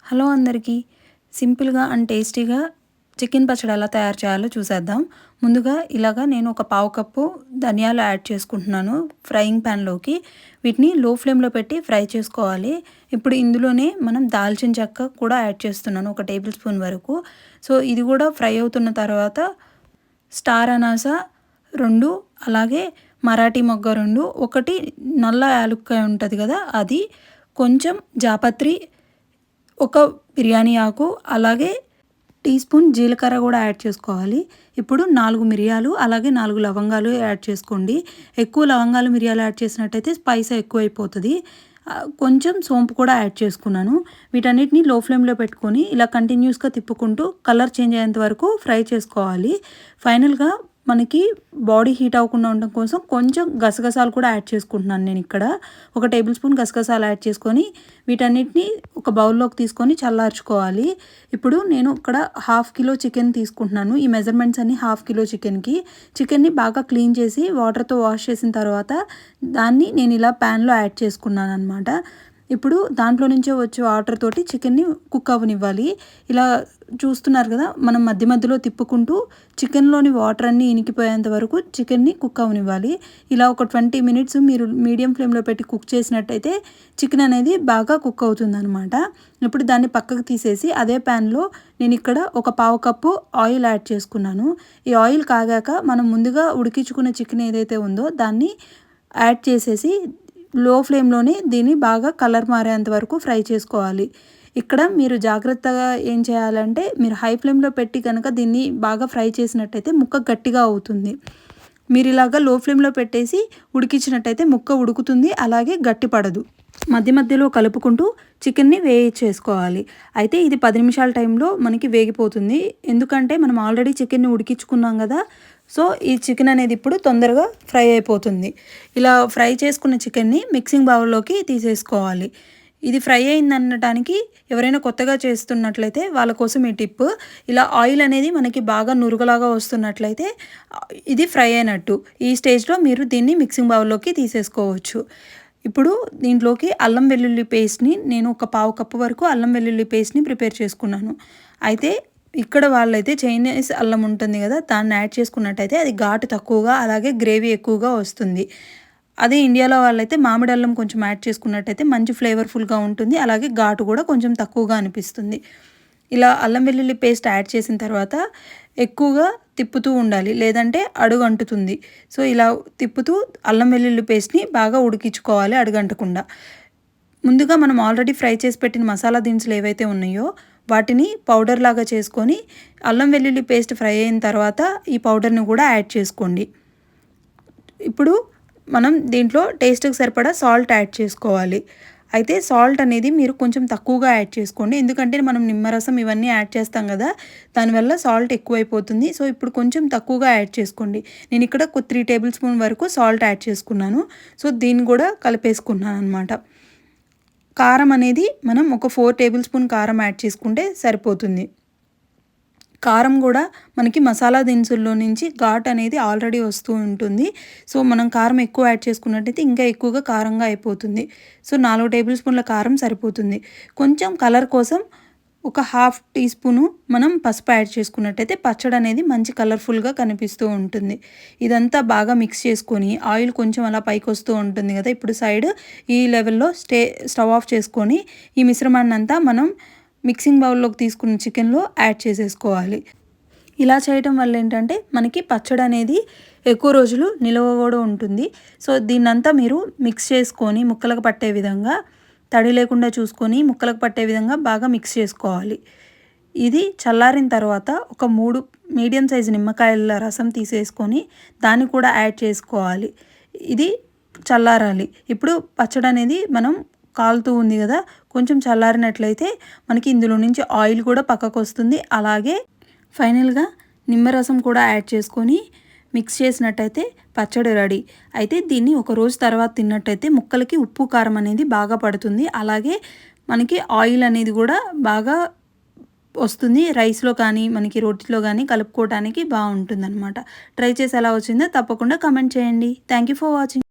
Hello అందరికీ. సింపుల్‌గా and టేస్టీగా చికెన్ పచ్చడి ఎలా తయారు చేయాలో చూసేద్దాం. ముందుగా ఇలాగా నేను ఒక పావు కప్పు ధనియాలు యాడ్ చేసుకుంటున్నాను ఫ్రైయింగ్ ప్యాన్‌లోకి. వీటిని లో ఫ్లేమ్‌లో పెట్టి ఫ్రై చేసుకోవాలి. ఇప్పుడు ఇందులోనే మనం దాల్చిన చెక్క కూడా యాడ్ చేస్తున్నాను, ఒక టేబుల్ స్పూన్ వరకు. సో ఇది కూడా ఫ్రై అవుతున్న తర్వాత స్టార్ అనాస 2, అలాగే మరాఠీ మొగ్గ 2, ఒకటి నల్ల యాలుక్కాయ ఉంటుంది కదా అది, కొంచెం జాపత్రి, ఒక బిర్యానీ ఆకు, అలాగే టీ స్పూన్ జీలకర్ర కూడా యాడ్ చేసుకోవాలి. ఇప్పుడు 4 మిరియాలు, అలాగే 4 లవంగాలు యాడ్ చేసుకోండి. ఎక్కువ లవంగాలు మిరియాలు యాడ్ చేసినట్టయితే స్పైస్ ఎక్కువైపోతుంది. కొంచెం సోంపు కూడా యాడ్ చేసుకున్నాను. వీటన్నిటిని లో ఫ్లేమ్లో పెట్టుకొని ఇలా కంటిన్యూస్గా తిప్పుకుంటూ కలర్ చేంజ్ అయ్యేంత వరకు ఫ్రై చేసుకోవాలి. ఫైనల్గా మనకి బాడీ హీట్ అవ్వకుండా ఉండడం కోసం కొంచెం గసగసాలు కూడా యాడ్ చేసుకుంటున్నాను నేను ఇక్కడ. ఒక టేబుల్ స్పూన్ గసగసాలు యాడ్ చేసుకొని వీటన్నిటిని ఒక బౌల్లోకి తీసుకొని చల్లార్చుకోవాలి. ఇప్పుడు నేను ఇక్కడ 1/2 కిలో చికెన్ తీసుకుంటున్నాను. ఈ మెజర్మెంట్స్ అన్ని 1/2 కిలో చికెన్కి. చికెన్ని బాగా క్లీన్ చేసి వాటర్తో వాష్ చేసిన తర్వాత దాన్ని నేను ఇలా ప్యాన్లో యాడ్ చేసుకున్నాను అనమాట. ఇప్పుడు దాంట్లో నుంచే వచ్చే వాటర్ తోటి చికెన్ని కుక్ అవ్వనివ్వాలి. ఇలా చూస్తున్నారు కదా, మనం మధ్య మధ్యలో తిప్పుకుంటూ చికెన్లోని వాటర్ అన్నీ ఇనికిపోయేంత వరకు చికెన్ని కుక్ అవ్వనివ్వాలి. ఇలా ఒక 20 మినిట్స్ మీరు మీడియం ఫ్లేమ్లో పెట్టి కుక్ చేసినట్టయితే చికెన్ అనేది బాగా కుక్ అవుతుందన్నమాట. ఇప్పుడు దాన్ని పక్కకు తీసేసి అదే ప్యాన్లో నేను ఇక్కడ ఒక పావు కప్పు ఆయిల్ యాడ్ చేసుకున్నాను. ఈ ఆయిల్ కాగాక మనం ముందుగా ఉడికించుకున్న చికెన్ ఏదైతే ఉందో దాన్ని యాడ్ చేసేసి లో ఫ్లేమ్లోనే దీన్ని బాగా కలర్ మారేంత వరకు ఫ్రై చేసుకోవాలి. ఇక్కడ మీరు జాగ్రత్తగా ఏం చేయాలంటే, మీరు హై ఫ్లేమ్లో పెట్టి కనుక దీన్ని బాగా ఫ్రై చేసినట్టయితే ముక్క గట్టిగా అవుతుంది. మీరు ఇలాగా లో ఫ్లేమ్లో పెట్టేసి ఉడికించినట్టయితే ముక్క ఉడుకుతుంది, అలాగే గట్టి పడదు. మధ్య మధ్యలో కలుపుకుంటూ చికెన్ని వేయించేసుకోవాలి. అయితే ఇది 10 నిమిషాల టైంలో మనకి వేగిపోతుంది. ఎందుకంటే మనం ఆల్రెడీ చికెన్ని ఉడికించుకున్నాం కదా, సో ఈ చికెన్ అనేది ఇప్పుడు తొందరగా ఫ్రై అయిపోతుంది. ఇలా ఫ్రై చేసుకున్న చికెన్ని మిక్సింగ్ బౌల్లోకి తీసేసుకోవాలి. ఇది ఫ్రై అయిందనటానికి ఎవరైనా కొత్తగా చేస్తున్నట్లయితే వాళ్ళ కోసం ఈ టిప్. ఇలా ఆయిల్ అనేది మనకి బాగా నురుగులాగా వస్తున్నట్లయితే ఇది ఫ్రై అయినట్టు. ఈ స్టేజ్లో మీరు దీన్ని మిక్సింగ్ బౌల్లోకి తీసేసుకోవచ్చు. ఇప్పుడు దీంట్లోకి అల్లం వెల్లుల్లి పేస్ట్ని నేను ఒక పావు కప్పు వరకు అల్లం వెల్లుల్లి పేస్ట్ని ప్రిపేర్ చేసుకున్నాను. అయితే ఇక్కడ వాళ్ళైతే చైనీస్ అల్లం ఉంటుంది కదా, దాన్ని యాడ్ చేసుకున్నట్టయితే అది ఘాటు తక్కువగా, అలాగే గ్రేవీ ఎక్కువగా వస్తుంది. అదే ఇండియాలో వాళ్ళైతే మామిడి అల్లం కొంచెం యాడ్ చేసుకున్నట్టయితే మంచి ఫ్లేవర్ఫుల్గా ఉంటుంది, అలాగే ఘాటు కూడా కొంచెం తక్కువగా అనిపిస్తుంది. ఇలా అల్లం వెల్లుల్లి పేస్ట్ యాడ్ చేసిన తర్వాత ఎక్కువగా తిప్పుతూ ఉండాలి, లేదంటే అడుగు అంటుతుంది. సో ఇలా తిప్పుతూ అల్లం వెల్లుల్లి పేస్ట్ని బాగా ఉడికించుకోవాలి అడుగంటకుండా. ముందుగా మనం ఆల్రెడీ ఫ్రై చేసి పెట్టిన మసాలా దినుసులు ఏవైతే ఉన్నాయో వాటిని పౌడర్ లాగా చేసుకొని అల్లం వెల్లుల్లి పేస్ట్ ఫ్రై అయిన తర్వాత ఈ పౌడర్ని కూడా యాడ్ చేసుకోండి. ఇప్పుడు మనం దీంట్లో టేస్ట్కి సరిపడా సాల్ట్ యాడ్ చేసుకోవాలి. అయితే సాల్ట్ అనేది మీరు కొంచెం తక్కువగా యాడ్ చేసుకోండి, ఎందుకంటే మనం నిమ్మరసం ఇవన్నీ యాడ్ చేస్తాం కదా, దానివల్ల సాల్ట్ ఎక్కువైపోతుంది. సో ఇప్పుడు కొంచెం తక్కువగా యాడ్ చేసుకోండి. నేను ఇక్కడ 3 టేబుల్ స్పూన్ వరకు సాల్ట్ యాడ్ చేసుకున్నాను. సో దీన్ని కూడా కలిపేసుకున్నాను అనమాట. కారం అనేది మనం ఒక 4 టేబుల్ స్పూన్ కారం యాడ్ చేసుకుంటే సరిపోతుంది. కారం కూడా మనకి మసాలా దినుసుల్లో నుంచి ఘాట్ అనేది ఆల్రెడీ వస్తూ ఉంటుంది. సో మనం కారం ఎక్కువ యాడ్ చేసుకున్నట్టయితే ఇంకా ఎక్కువగా కారంగా అయిపోతుంది. సో 4 టేబుల్ స్పూన్ల కారం సరిపోతుంది. కొంచెం కలర్ కోసం ఒక 1/2 టీ స్పూను మనం పసుపు యాడ్ చేసుకున్నట్టయితే పచ్చడి అనేది మంచి కలర్ఫుల్గా కనిపిస్తూ ఉంటుంది. ఇదంతా బాగా మిక్స్ చేసుకొని ఆయిల్ కొంచెం అలా పైకి వస్తూ ఉంటుంది కదా, ఇప్పుడు సైడ్ ఈ లెవెల్లో స్టవ్ ఆఫ్ చేసుకొని ఈ మిశ్రమాన్ని అంతా మనం మిక్సింగ్ బౌల్లోకి తీసుకున్న చికెన్లో యాడ్ చేసేసుకోవాలి. ఇలా చేయటం వల్ల ఏంటంటే మనకి పచ్చడి అనేది ఎక్కువ రోజులు నిల్వ కూడా ఉంటుంది. సో దీన్నంతా మీరు మిక్స్ చేసుకొని ముక్కలకు పట్టే విధంగా, తడి లేకుండా చూసుకొని ముక్కలకు పట్టే విధంగా బాగా మిక్స్ చేసుకోవాలి. ఇది చల్లారిన తర్వాత ఒక 3 మీడియం సైజు నిమ్మకాయల రసం తీసేసుకొని దాన్ని కూడా యాడ్ చేసుకోవాలి. ఇది చల్లారాలి. ఇప్పుడు పచ్చడి అనేది మనం కాలుతూ ఉంది కదా, కొంచెం చల్లారినట్లయితే మనకి ఇందులో నుంచి ఆయిల్ కూడా పక్కకు వస్తుంది. అలాగే ఫైనల్గా నిమ్మరసం కూడా యాడ్ చేసుకొని మిక్స్ చేసినట్టయితే పచ్చడి రెడీ. అయితే దీన్ని ఒక రోజు తర్వాత తిన్నట్టయితే ముక్కలకి ఉప్పు కారం అనేది బాగా పడుతుంది, అలాగే మనకి ఆయిల్ అనేది కూడా బాగా వస్తుంది. రైస్లో కానీ మనకి రోటీలో కానీ కలుపుకోవడానికి బాగుంటుంది అనమాట. ట్రై చేసి ఎలా వచ్చిందో తప్పకుండా కమెంట్ చేయండి. Thank you for watching.